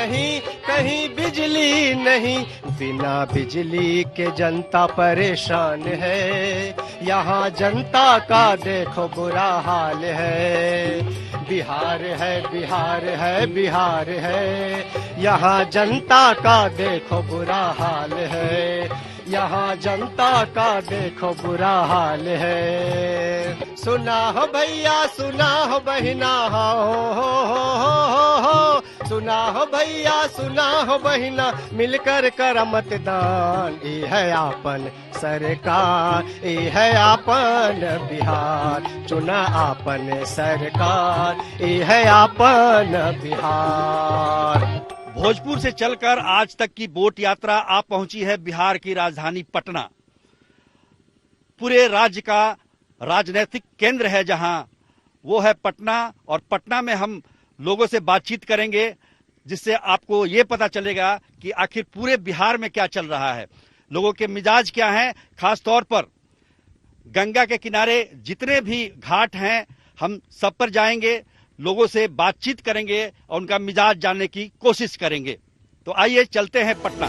नहीं, कहीं बिजली नहीं, बिना बिजली के जनता परेशान है। यहाँ जनता का देखो बुरा हाल है। बिहार है, बिहार है, बिहार है, यहाँ जनता का देखो बुरा हाल है। यहाँ जनता का देखो बुरा हाल है। सुना हो भैया, सुना हो बहिना, हो सुना हो भैया, सुना हो बहिना, मिलकर कर मतदान। ये है आपन सरकार, ये है आपन बिहार, चुना आपन सरकार, ये है आपन बिहार। भोजपुर से चलकर आज तक की बोट यात्रा आप पहुंची है बिहार की राजधानी पटना। पूरे राज्य का राजनीतिक केंद्र है जहां, वो है पटना। और पटना में हम लोगों से बातचीत करेंगे जिससे आपको ये पता चलेगा कि आखिर पूरे बिहार में क्या चल रहा है, लोगों के मिजाज क्या हैं। खास तौर पर गंगा के किनारे जितने भी घाट हैं हम सब पर जाएंगे, लोगों से बातचीत करेंगे और उनका मिजाज जानने की कोशिश करेंगे। तो आइए चलते हैं पटना।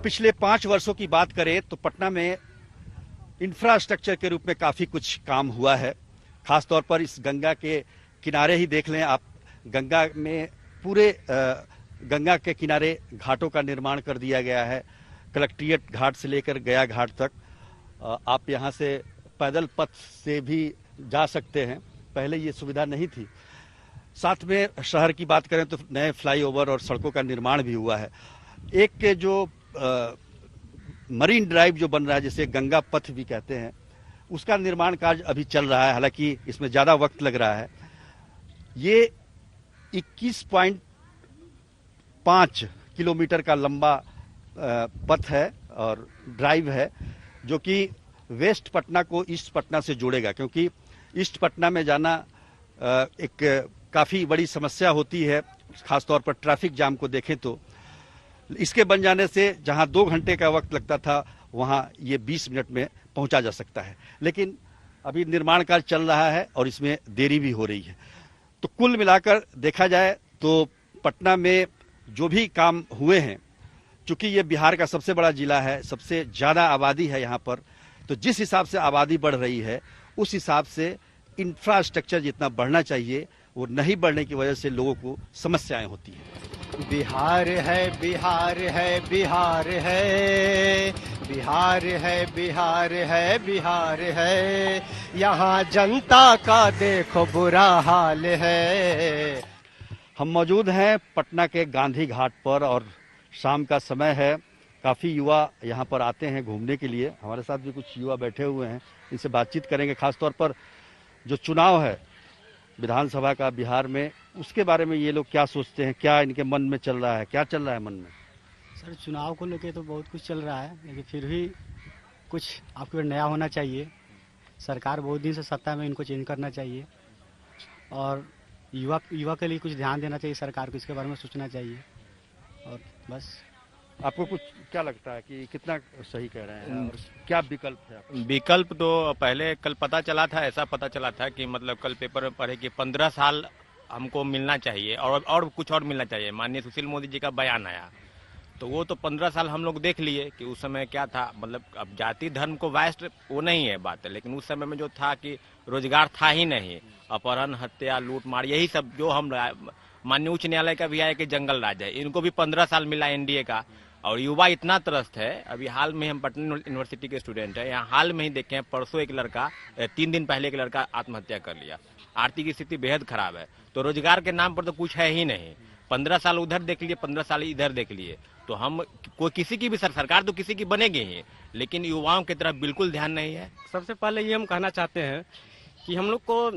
पिछले 5 वर्षों की बात करें तो पटना में इंफ्रास्ट्रक्चर के रूप में काफी कुछ काम हुआ है। खासतौर पर इस गंगा के किनारे ही देख लें आप, गंगा में पूरे गंगा के किनारे घाटों का निर्माण कर दिया गया है। कलेक्ट्रेट घाट से लेकर गया घाट तक आप यहां से पैदल पथ से भी जा सकते हैं, पहले ये सुविधा नहीं थी। साथ में शहर की बात करें तो नए फ्लाईओवर और सड़कों का निर्माण भी हुआ है। एक के जो मरीन ड्राइव जो बन रहा है, जिसे गंगा पथ भी कहते हैं, उसका निर्माण कार्य अभी चल रहा है, हालांकि इसमें ज़्यादा वक्त लग रहा है। ये 21.5 किलोमीटर का लंबा पथ है और ड्राइव है, जो कि वेस्ट पटना को ईस्ट पटना से जोड़ेगा, क्योंकि ईस्ट पटना में जाना एक काफ़ी बड़ी समस्या होती है, खासतौर पर ट्रैफिक जाम को देखें तो। इसके बन जाने से जहां 2 घंटे का वक्त लगता था, वहां ये 20 मिनट में पहुंचा जा सकता है। लेकिन अभी निर्माण कार्य चल रहा है और इसमें देरी भी हो रही है। तो कुल मिलाकर देखा जाए तो पटना में जो भी काम हुए हैं, चूंकि ये बिहार का सबसे बड़ा जिला है, सबसे ज़्यादा आबादी है यहाँ पर, तो जिस हिसाब से आबादी बढ़ रही है उस हिसाब से इंफ्रास्ट्रक्चर जितना बढ़ना चाहिए वो नहीं बढ़ने की वजह से लोगों को समस्याएं होती हैं। बिहार है, बिहार है, बिहार है, बिहार है, बिहार है, बिहार है, यहाँ जनता का देखो बुरा हाल है। हम मौजूद हैं पटना के गांधी घाट पर और शाम का समय है। काफ़ी युवा यहाँ पर आते हैं घूमने के लिए। हमारे साथ भी कुछ युवा बैठे हुए हैं, इनसे बातचीत करेंगे। खासतौर पर जो चुनाव है विधानसभा का बिहार में, उसके बारे में ये लोग क्या सोचते हैं, क्या इनके मन में चल रहा है, क्या चल रहा है मन में? सर, चुनाव को लेके तो बहुत कुछ चल रहा है, लेकिन फिर भी कुछ आपके नया होना चाहिए। सरकार बहुत दिन से सत्ता में, इनको चेंज करना चाहिए और युवा के लिए कुछ ध्यान देना चाहिए सरकार को, इसके बारे में सोचना चाहिए। और बस आपको कुछ क्या लगता है कि कितना सही कह रहे हैं और क्या विकल्प है? विकल्प तो पहले कल पता चला था, ऐसा पता चला था कि मतलब कल पेपर में पढ़े कि 15 साल हमको मिलना चाहिए और कुछ और मिलना चाहिए। माननीय सुशील मोदी जी का बयान आया, तो वो तो 15 साल हम लोग देख लिए कि उस समय क्या था। मतलब अब जाति धर्म को वास्ट वो नहीं है बात है, लेकिन उस समय में जो था कि रोजगार था ही नहीं, अपहरण, हत्या, लूट मार, यही सब जो हम माननीय उच्च न्यायालय का भी आया कि जंगल राज है, इनको भी 15 साल मिला एनडीए का। और युवा इतना त्रस्त है। अभी हाल में हम पटना यूनिवर्सिटी के स्टूडेंट हैं, यहाँ हाल में ही देखे हैं, परसों एक लड़का, 3 दिन पहले एक लड़का आत्महत्या कर लिया। आर्थिक स्थिति बेहद खराब है, तो रोजगार के नाम पर तो कुछ है ही नहीं। 15 साल उधर देख लिए, 15 साल इधर देख लिए, तो हम कोई किसी की भी सरकार तो किसी की बनेगी ही, लेकिन युवाओं की तरफ बिल्कुल ध्यान नहीं है। सबसे पहले ये हम कहना चाहते हैं कि हम लोग को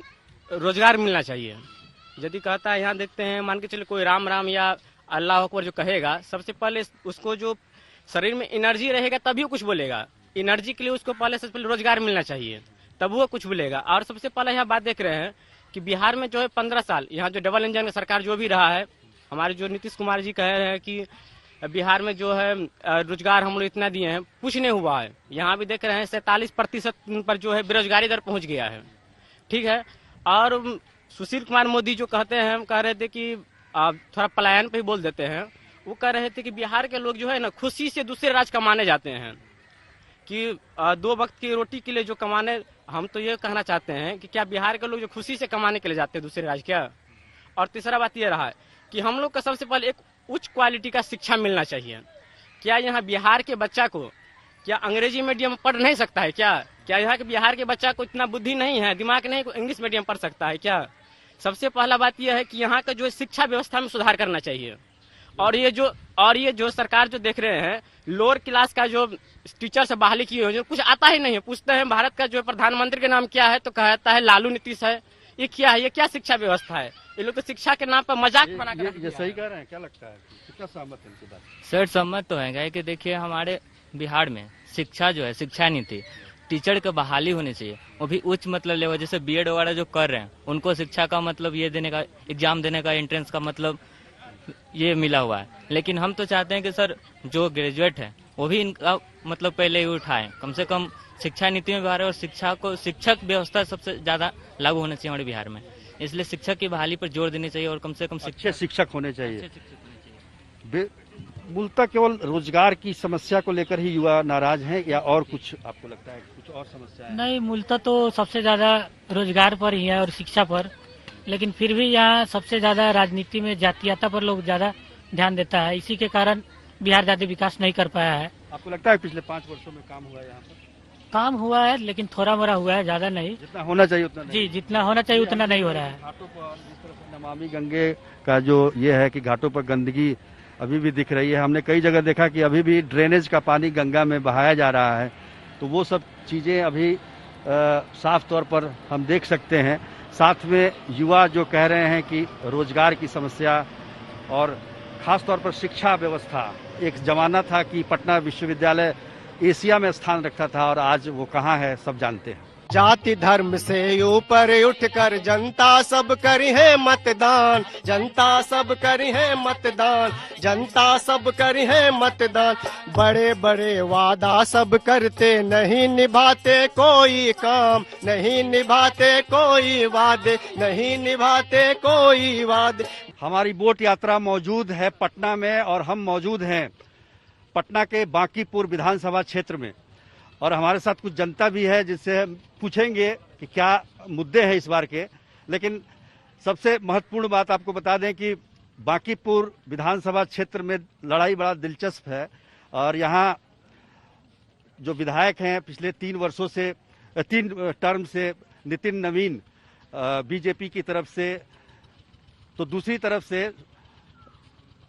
रोजगार मिलना चाहिए। यदि कहता है, यहाँ देखते हैं, मान के चले कोई राम राम या अल्लाह अकबर जो कहेगा, सबसे पहले उसको जो शरीर में एनर्जी रहेगा तभी वो कुछ बोलेगा। एनर्जी के लिए उसको सबसे पहले रोजगार मिलना चाहिए, तब वो कुछ बोलेगा। और सबसे पहले यहाँ बात देख रहे हैं कि बिहार में जो है 15 साल यहाँ जो डबल इंजन का सरकार जो भी रहा है, हमारे जो नीतीश कुमार जी कह रहे हैं कि बिहार में जो है रोजगार हम लोग इतना दिए हैं, कुछ नहीं हुआ है। यहाँ भी देख रहे हैं 47% पर जो है बेरोजगारी दर पहुंच गया है। ठीक है। और सुशील कुमार मोदी जो कहते हैं, हम कह रहे थे कि थोड़ा पलायन पे ही बोल देते हैं। वो कह रहे थे कि बिहार के लोग जो है ना खुशी से दूसरे राज्य कमाने जाते हैं, कि 2 वक्त की रोटी के लिए जो कमाने, हम तो ये कहना चाहते हैं कि क्या बिहार के लोग जो खुशी से कमाने के लिए जाते हैं दूसरे राज्य क्या? और तीसरा बात ये रहा है कि हम लोग को सबसे पहले एक उच्च क्वालिटी का शिक्षा मिलना चाहिए। क्या यहाँ बिहार के बच्चा को क्या अंग्रेजी मीडियम पढ़ नहीं सकता है क्या? क्या यहाँ के बिहार के बच्चा को इतना बुद्धि नहीं है, दिमाग नहीं, इंग्लिश मीडियम पढ़ सकता है क्या? सबसे पहला बात यह है कि यहाँ का जो शिक्षा व्यवस्था में सुधार करना चाहिए। और ये जो सरकार जो देख रहे हैं, लोअर क्लास का जो टीचर से बहाली की है, जो कुछ आता ही नहीं है। पूछते हैं भारत का जो प्रधानमंत्री के नाम क्या है, तो कहता है लालू नीतीश है। ये क्या है? ये क्या शिक्षा व्यवस्था है? ये लोग तो शिक्षा के नाम पर मजाक बना कर ये सही कह रहे हैं, क्या लगता है? कितना सहमत है इनकी बात? सर सहमत तो है कि देखिए हमारे बिहार में शिक्षा जो है, शिक्षा नीति, टीचर का बहाली होनी चाहिए, वो भी उच्च मतलब लेवल, जैसे बीएड वगैरह जो कर रहे हैं उनको शिक्षा का मतलब ये देने का, एग्जाम देने का, एंट्रेंस का मतलब ये मिला हुआ है। लेकिन हम तो चाहते हैं कि सर जो ग्रेजुएट है वो भी इनका मतलब पहले ही उठाएं, कम से कम शिक्षा नीति में बिहार है। और शिक्षा को, शिक्षक व्यवस्था सबसे ज्यादा लागू होना चाहिए हमारे बिहार में, इसलिए शिक्षक की बहाली पर जोर देनी चाहिए और कम से कम अच्छे शिक्षक होने चाहिए। मूलतः केवल रोजगार की समस्या को लेकर ही युवा नाराज हैं या और कुछ आपको लगता है कुछ और समस्या है? नहीं, मूलतः तो सबसे ज्यादा रोजगार पर ही है और शिक्षा पर, लेकिन फिर भी यहाँ सबसे ज्यादा राजनीति में जातीयता पर लोग ज्यादा ध्यान देता है। इसी के कारण बिहार ज्यादा विकास नहीं कर पाया है। आपको लगता है पिछले 5 वर्षों में काम हुआ है यहाँ पर? काम हुआ है लेकिन थोड़ा मोड़ा हुआ है, ज्यादा नहीं। जितना होना चाहिए उतना नहीं। जी, जितना होना चाहिए उतना नहीं हो रहा है। घाटों पर जिस तरफ नमामि गंगे का जो ये है कि घाटों पर गंदगी अभी भी दिख रही है। हमने कई जगह देखा कि अभी भी ड्रेनेज का पानी गंगा में बहाया जा रहा है, तो वो सब चीजें अभी साफ तौर पर हम देख सकते हैं। साथ में युवा जो कह रहे हैं कि रोजगार की समस्या और खास तौर पर शिक्षा व्यवस्था, एक जमाना था कि पटना विश्वविद्यालय एशिया में स्थान रखता था और आज वो कहाँ है सब जानते हैं। जाति धर्म से ऊपर उठकर जनता सब करी है मतदान, जनता सब करी है मतदान, जनता सब करी है मतदान। बड़े बड़े वादा सब करते नहीं निभाते कोई काम, नहीं निभाते कोई वादे, नहीं निभाते कोई वादे। हमारी बोट यात्रा मौजूद है पटना में और हम मौजूद हैं पटना के बांकीपुर विधानसभा क्षेत्र में, और हमारे साथ कुछ जनता भी है जिससे हम पूछेंगे कि क्या मुद्दे हैं इस बार के। लेकिन सबसे महत्वपूर्ण बात आपको बता दें कि बांकीपुर विधानसभा क्षेत्र में लड़ाई बड़ा दिलचस्प है और यहाँ जो विधायक हैं पिछले 3 टर्म से नितिन नवीन बीजेपी की तरफ से, तो दूसरी तरफ से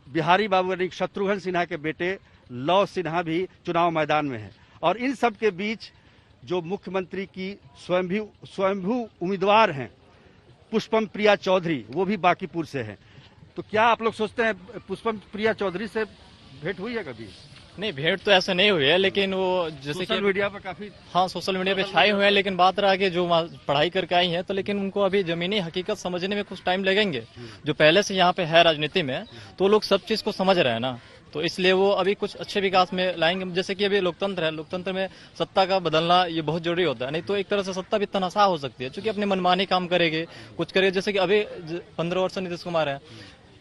बिहारी बाबू यानी शत्रुघ्न सिन्हा के बेटे लव सिन्हा भी चुनाव मैदान में हैं। और इन सब के बीच जो मुख्यमंत्री की स्वयंभू उम्मीदवार हैं पुष्पम प्रिया चौधरी, वो भी बांकीपुर से हैं। तो क्या आप लोग सोचते हैं पुष्पम प्रिया चौधरी से भेंट हुई है कभी? नहीं, भेंट तो ऐसा नहीं हुई है, लेकिन वो जैसे सोशल मीडिया पर काफी, हाँ सोशल मीडिया पे छाए हुए हैं। लेकिन बात रहा कि जो पढ़ाई करके आई हैं, तो लेकिन उनको अभी जमीनी हकीकत समझने में कुछ टाइम लगेंगे। जो पहले से यहाँ पे है राजनीति में, तो लोग सब चीज को समझ रहे हैं ना, तो इसलिए वो अभी कुछ अच्छे विकास में लाएंगे। जैसे कि अभी लोकतंत्र है, लोकतंत्र में सत्ता का बदलना ये बहुत जरूरी होता है, नहीं तो एक तरह से सत्ता भी तनाशा हो सकती है, क्योंकि अपने मनमानी काम करेंगे, कुछ करेंगे। जैसे कि अभी 15 वर्ष नीतीश कुमार है,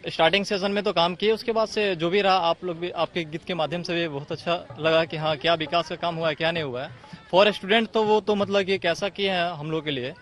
स्टार्टिंग सेशन में तो काम किए, उसके बाद से जो भी रहा, आप लोग भी आपके गीत के माध्यम से भी बहुत अच्छा लगा कि हाँ क्या विकास का काम हुआ है क्या नहीं हुआ है। फॉर स्टूडेंट तो वो तो मतलब कि कैसा किए हैं हम लोग के लिए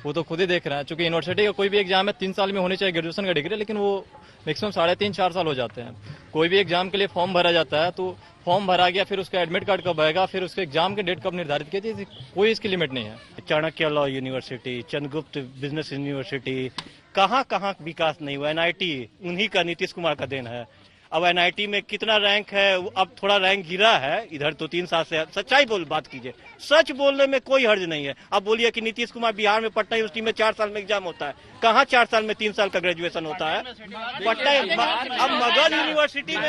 वो तो खुद ही देख रहे हैं। चूंकि यूनिवर्सिटी का कोई भी एग्जाम है 3 साल में होनी चाहिए ग्रेजुएशन का डिग्री, लेकिन वो मैक्सिमम 3.5-4 साल हो जाते हैं। कोई भी एग्जाम के लिए फॉर्म भरा जाता है, तो फॉर्म भरा गया, फिर उसका एडमिट कार्ड कब आएगा, फिर उसके एग्जाम की डेट कब निर्धारित की थी, कोई इसकी लिमिट नहीं है। Chanakya law university, Chandragupta business university, कहाँ विकास नहीं हुआ। एनआईटी उन्हीं का, नीतीश कुमार का देन है। अब एनआईटी में कितना रैंक है, अब थोड़ा रैंक गिरा है इधर, तो 3 साल से सच्चाई बात कीजिए, सच बोलने में कोई हर्ज नहीं है। अब बोलिए कि नीतीश कुमार बिहार में पटना यूनिवर्सिटी में 4 साल में एग्जाम होता है, कहाँ 4 साल में 3 साल का ग्रेजुएशन होता है पटना। अब मगध यूनिवर्सिटी में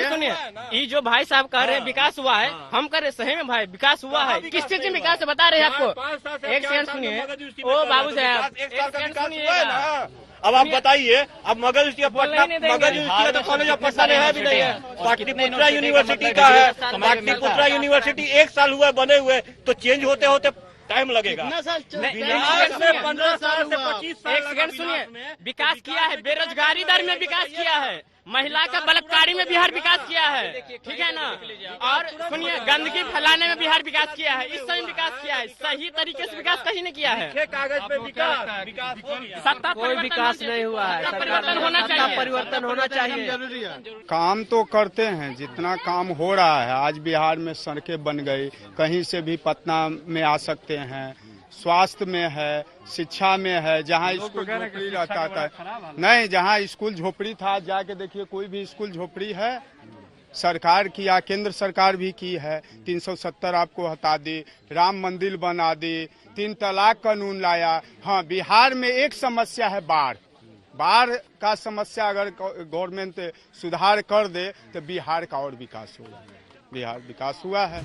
सुनिए, ये जो भाई साहब कह रहे हैं विकास हुआ है, हम कह रहे सही में भाई विकास हुआ है। किस चीज में विकास बता रहे हैं आपको? एक सेकंड सुनिए, ओ बाबू साहब, एक सेकंड सुनिए। अब आप बताइए, अब मगध यूनिवर्सिटी तो कॉलेज ऑफ पटना में है भी नहीं है, पाटलिपुत्रा यूनिवर्सिटी का है। पाटलिपुत्रा यूनिवर्सिटी 1 साल हुआ बने हुए, तो चेंज होते होते टाइम लगेगा। 15 साल से 25 साल। एक सेकंड सुनिए, विकास किया है, बेरोजगारी दर में विकास किया है, महिला का बलात्कारी में बिहार विकास किया है, ठीक है ना। और सुनिए, गंदगी फैलाने में बिहार विकास किया है, इस समय विकास किया है, सही तरीके से विकास कहीं नहीं किया है। कागज पे विकास सत्ता कोई विकास नहीं हुआ है। परिवर्तन होना चाहिए, परिवर्तन होना चाहिए। काम तो करते हैं, जितना काम हो रहा है। आज बिहार में सड़कें बन गई, कहीं से भी पटना में आ सकते हैं, स्वास्थ्य में है, शिक्षा में है। जहाँ स्कूल झोपड़ी रहता था, नहीं, जहाँ स्कूल झोपड़ी था जाके देखिए, कोई भी स्कूल झोपड़ी है। सरकार किया, केंद्र सरकार भी की है। 370 आपको हटा दी, राम मंदिर बना दी, 3 तलाक कानून लाया। हाँ, बिहार में एक समस्या है बाढ़। बाढ़ का समस्या अगर गवर्नमेंट सुधार कर दे तो बिहार का और विकास होगा। बिहार विकास हुआ है।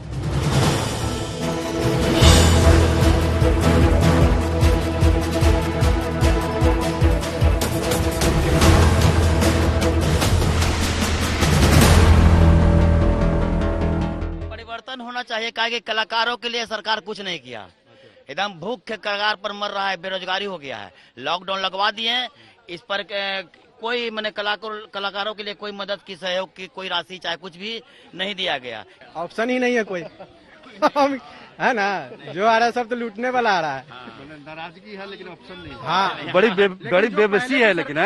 परिवर्तन होना चाहिए, कहा कि कलाकारों के लिए सरकार कुछ नहीं किया, एकदम भूख के कगार पर मर रहा है, बेरोजगारी हो गया है, लॉकडाउन लगवा दिए हैं। इस पर कोई मैंने कलाकारों के लिए कोई मदद की, सहयोग की कोई राशि चाहे कुछ भी नहीं दिया गया। ऑप्शन ही नहीं है कोई है ना, जो आ रहा है सब तो लूटने वाला आ रहा है। नाराजगी है लेकिन ऑप्शन नहीं है। हाँ, बड़ी बेबसी है, लेकिन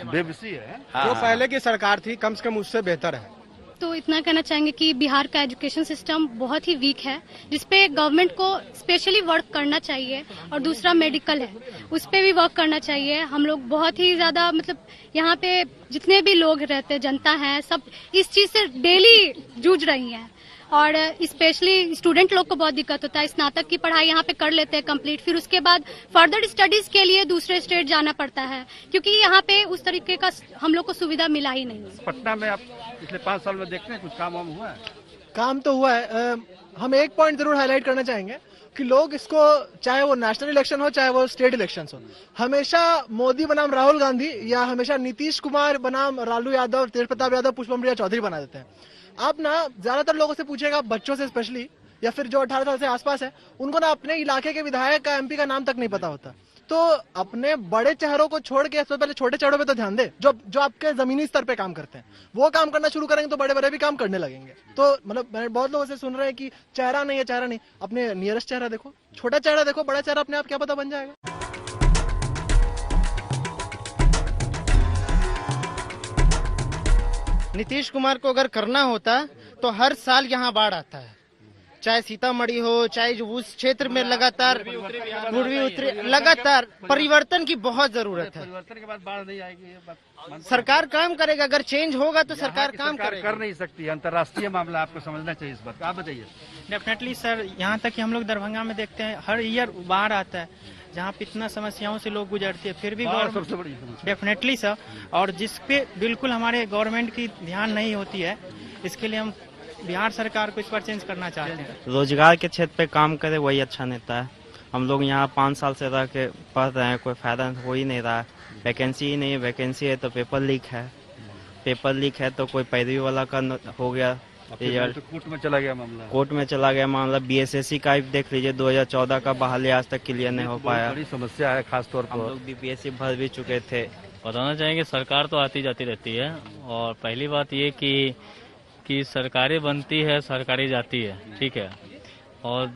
बेबसी है। जो पहले की सरकार थी कम से कम उससे बेहतर है। तो इतना कहना चाहेंगे कि बिहार का एजुकेशन सिस्टम बहुत ही वीक है, जिसपे गवर्नमेंट को स्पेशली वर्क करना चाहिए। और दूसरा मेडिकल है, उस पे भी वर्क करना चाहिए। हम लोग बहुत ही ज्यादा, मतलब यहाँ पे जितने भी लोग रहते हैं, जनता है, सब इस चीज से डेली जूझ रही हैं। और स्पेशली स्टूडेंट लोग को बहुत दिक्कत होता है। स्नातक की पढ़ाई यहाँ पे कर लेते हैं कंप्लीट, फिर उसके बाद फर्दर स्टडीज के लिए दूसरे स्टेट जाना पड़ता है, क्योंकि यहाँ पे उस तरीके का हम लोग को सुविधा मिला ही नहीं। पटना में आप पिछले 5 साल में देखते हैं कुछ काम वाम हुआ है? काम तो हुआ है। हम एक पॉइंट जरूर हाईलाइट करना चाहेंगे कि लोग इसको, चाहे वो नेशनल इलेक्शन हो चाहे वो स्टेट इलेक्शन हो, हमेशा मोदी बनाम राहुल गांधी या हमेशा नीतीश कुमार बनाम लालू यादव, तेज प्रताप यादव, पुष्पम प्रिया चौधरी बना देते हैं। आप ना ज्यादातर लोगों से पूछेगा, बच्चों से स्पेशली, या फिर जो 18 साल से आसपास है, उनको ना अपने इलाके के विधायक का, एमपी का नाम तक नहीं पता होता। तो अपने बड़े चेहरों को छोड़ के सबसे पहले छोटे चेहरों पे तो ध्यान दे, जो आपके जमीनी स्तर पे काम करते हैं। वो काम करना शुरू करेंगे तो बड़े बड़े भी काम करने लगेंगे। तो मतलब मैंने बहुत लोगों से सुन रहे हैं कि चेहरा नहीं है, चेहरा नहीं। अपने नियरेस्ट चेहरा देखो, छोटा चेहरा देखो, बड़ा चेहरा अपने आप क्या पता बन जाएगा। नीतीश कुमार को अगर करना होता तो हर साल यहाँ बाढ़ आता है, चाहे सीतामढ़ी हो, चाहे जो उस क्षेत्र में लगातार पूर्वी उत्तरी, लगातार परिवर्तन की बहुत जरूरत है। परिवर्तन के बाद बाढ़ नहीं आएगी। सरकार काम करेगा, अगर चेंज होगा तो सरकार काम करेगा। कर नहीं सकती, अंतर्राष्ट्रीय मामला, आपको समझना चाहिए इस बात। आप बताइए। डेफिनेटली सर, यहाँ तक कि हम लोग दरभंगा में देखते हैं हर ईयर बाढ़ आता है, जहाँ पे इतना समस्याओं से लोग गुजरते हैं, फिर भी सबसे बड़ी समस्या। डेफिनेटली सर, और जिसपे बिल्कुल हमारे गवर्नमेंट की ध्यान नहीं होती है, इसके लिए हम बिहार सरकार को इस पर चेंज करना चाहते हैं। रोजगार के क्षेत्र पे काम करे वही अच्छा नेता है। हम लोग यहाँ 5 साल से रह के पढ़ रहे हैं, कोई फायदा हो ही नहीं रहा है। वैकेंसी ही नहीं है, वैकेंसी है तो पेपर लीक है, पेपर लीक है तो कोई पैरवी वाला का हो गया रिजल्ट, तो कोर्ट में चला गया मामला। कोर्ट में चला गया मामला। बीएसएससी का देख लीजिए, 2014 का बहाली आज तक क्लियर नहीं हो पाया। बड़ी समस्या है, खासतौर पर हम लोग बीपीएससी भर भी चुके थे। बताना चाहेंगे सरकार तो आती जाती रहती है, और पहली बात ये कि सरकारें बनती है, सरकारें जाती है, ठीक है। और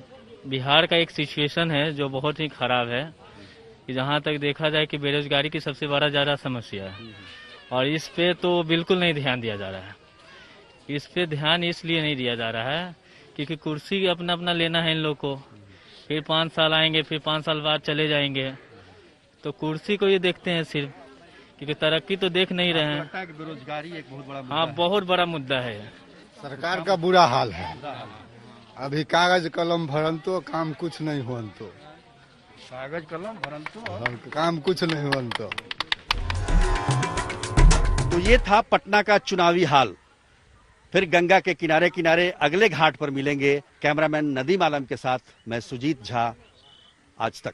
बिहार का एक सिचुएशन है जो बहुत ही खराब है, कि जहाँ तक देखा जाए कि बेरोजगारी की सबसे बड़ा ज़्यादा समस्या है, और इस पे तो बिल्कुल नहीं ध्यान दिया जा रहा है। इस पे ध्यान इसलिए नहीं दिया जा रहा है क्योंकि कुर्सी अपना अपना लेना है इन लोग को, फिर 5 साल आएंगे, फिर 5 साल बाद चले जाएंगे, तो कुर्सी को ये देखते हैं सिर्फ, क्योंकि तरक्की तो देख नहीं रहे हैं। बेरोजगारी एक बहुत बड़ा मुद्दा। हाँ, बहुत बड़ा मुद्दा है। सरकार का बुरा हाल है। अभी कागज कलम भरंतो काम कुछ नहीं होतो, कागज कलम भरंतो काम कुछ नहीं होतो। तो ये था पटना का चुनावी हाल। फिर गंगा के किनारे किनारे अगले घाट पर मिलेंगे। कैमरामैन नदीम आलम के साथ मैं सुजीत झा, आज तक।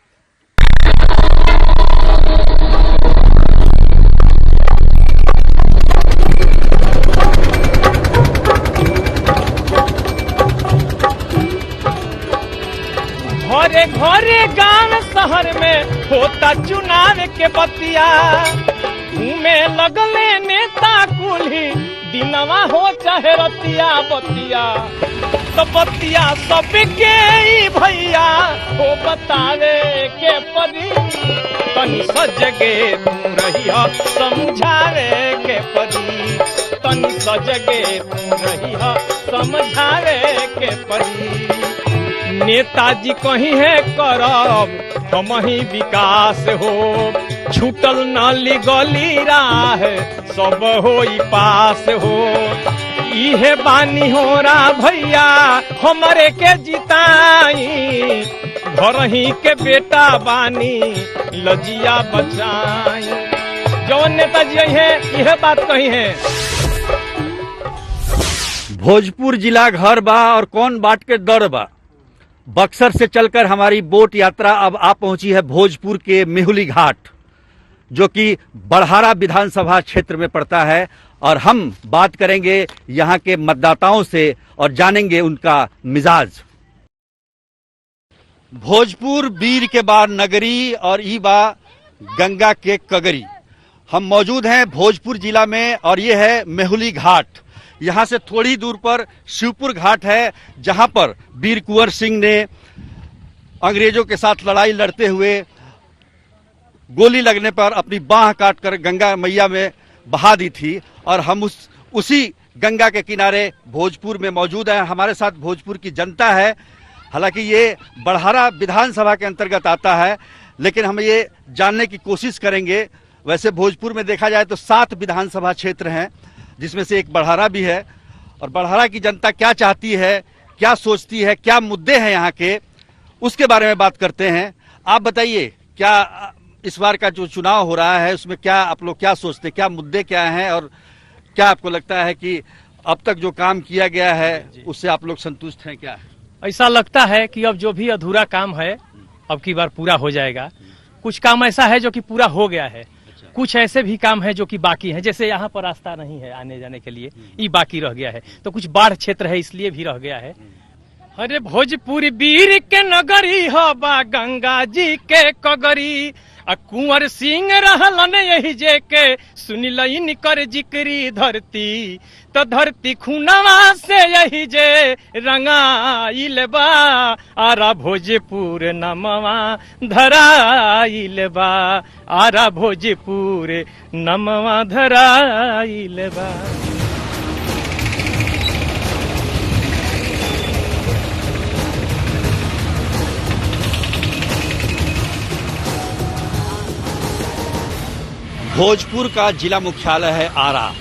घरे घरे गांव शहर में होता चुनाव के बतिया, घूमे लगले नेता कुल्ही दिनवा हो चाहे रतिया बतिया, तो बतिया सबके भैया हो बतावे के परी, तनी सजगे तू रहिया समझावे के परी, तनी सजगे तू रहिया समझावे के परी। नेताजी कहीं है करब हम ही विकास हो, छूटल नाली गली राह सब होई पास हो, इहे बानी हो रा भैया हमरे के जिताई, घर ही के बेटा बानी लजिया बचाई। जौन नेताजी है यह बात कही है। भोजपुर जिला घर बा और कौन बाट के दर बा। बक्सर से चलकर हमारी बोट यात्रा अब आ पहुंची है भोजपुर के मेहुली घाट, जो कि बड़हारा विधानसभा क्षेत्र में पड़ता है, और हम बात करेंगे यहां के मतदाताओं से और जानेंगे उनका मिजाज। भोजपुर वीर के बार नगरी और ई बा गंगा के कगरी। हम मौजूद हैं भोजपुर जिला में और ये है मेहुली घाट। यहां से थोड़ी दूर पर शिवपुर घाट है, जहां पर वीर कुंवर सिंह ने अंग्रेजों के साथ लड़ाई लड़ते हुए गोली लगने पर अपनी बांह काटकर गंगा मैया में बहा दी थी, और हम उसी गंगा के किनारे भोजपुर में मौजूद हैं। हमारे साथ भोजपुर की जनता है। हालांकि ये बड़हारा विधानसभा के अंतर्गत आता है, लेकिन हम ये जानने की कोशिश करेंगे। वैसे भोजपुर में देखा जाए तो 7 विधानसभा क्षेत्र हैं, जिसमें से एक बड़हारा भी है, और बड़हारा की जनता क्या चाहती है, क्या सोचती है, क्या मुद्दे हैं यहाँ के, उसके बारे में बात करते हैं। आप बताइए, क्या इस बार का जो चुनाव हो रहा है उसमें क्या आप लोग क्या सोचते हैं, क्या मुद्दे क्या हैं, और क्या आपको लगता है कि अब तक जो काम किया गया है उससे आप लोग संतुष्ट हैं? क्या ऐसा लगता है कि अब जो भी अधूरा काम है अब की बार पूरा हो जाएगा। कुछ काम ऐसा है जो कि पूरा हो गया है, कुछ ऐसे भी काम है जो कि बाकी है, जैसे यहाँ पर रास्ता नहीं है आने जाने के लिए, ये बाकी रह गया है। तो कुछ बाढ़ क्षेत्र है इसलिए भी रह गया है। अरे भोजपुर वीर के नगरी हो बा गंगा जी के कगरी, कुंवर सिंह रहलन यही जे के सुनिल कर जिक्री धरती, तो धरती खूनवा से यही जे रंगाइल बा, आरा भोजपुर नमवा धराइल बा, आरा भोजपुर नमवा धराइल बा। भोजपुर का जिला मुख्यालय है आरा,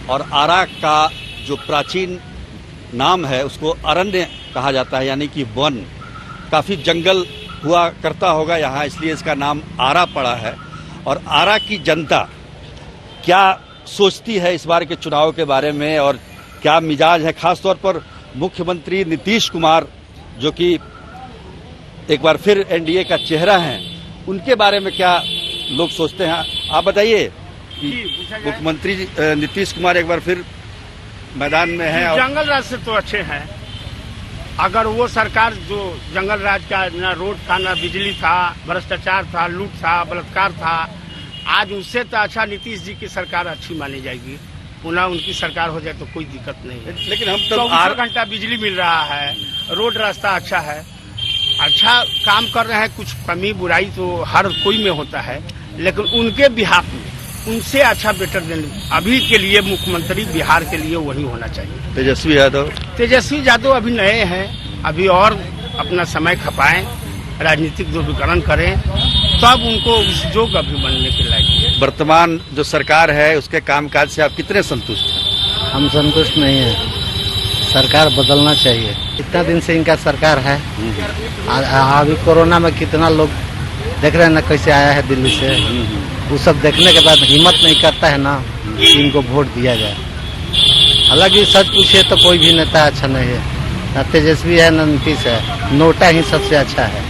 और आरा का जो प्राचीन नाम है उसको अरण्य कहा जाता है, यानी कि वन। काफी जंगल हुआ करता होगा यहाँ, इसलिए इसका नाम आरा पड़ा है। और आरा की जनता क्या सोचती है इस बार के चुनाव के बारे में, और क्या मिजाज है, खासतौर पर मुख्यमंत्री नीतीश कुमार जो कि एक बार फिर एनडीए का चेहरा है, उनके बारे में क्या लोग सोचते हैं? आप बताइए कि मुख्यमंत्री नीतीश कुमार एक बार फिर मैदान में है। और जंगल राज से तो अच्छे हैं। अगर वो सरकार जो जंगल राज का ना रोड था, ना बिजली था, भ्रष्टाचार था, लूट था, बलात्कार था, आज उससे तो अच्छा नीतीश जी की सरकार अच्छी मानी जाएगी। पुनः उनकी सरकार हो जाए तो कोई दिक्कत नहीं है। लेकिन हम तो 24 घंटा बिजली मिल रहा है, रोड रास्ता अच्छा है, अच्छा काम कर रहे हैं। कुछ कमी बुराई तो हर कोई में होता है, लेकिन उनके बिहार में उनसे अच्छा बेटर देने अभी के लिए मुख्यमंत्री बिहार के लिए वही होना चाहिए। तेजस्वी यादव अभी नए हैं, अभी और अपना समय खपाएं, राजनीतिक ध्रुवीकरण करें, तब उनको उस जोग अभी बनने के लायक है। वर्तमान जो सरकार है उसके कामकाज से आप कितने संतुष्ट हैं? हम संतुष्ट नहीं है, सरकार बदलना चाहिए। इतना दिन से इनका सरकार है, अभी कोरोना में कितना लोग देख रहे हैं ना कैसे आया है दिल्ली से, वो सब देखने के बाद हिम्मत नहीं करता है ना कि इनको वोट दिया जाए। हालांकि सच पूछे तो कोई भी नेता अच्छा नहीं है, ना तेजस्वी है ना नीतीश है, नोटा ही सबसे अच्छा है।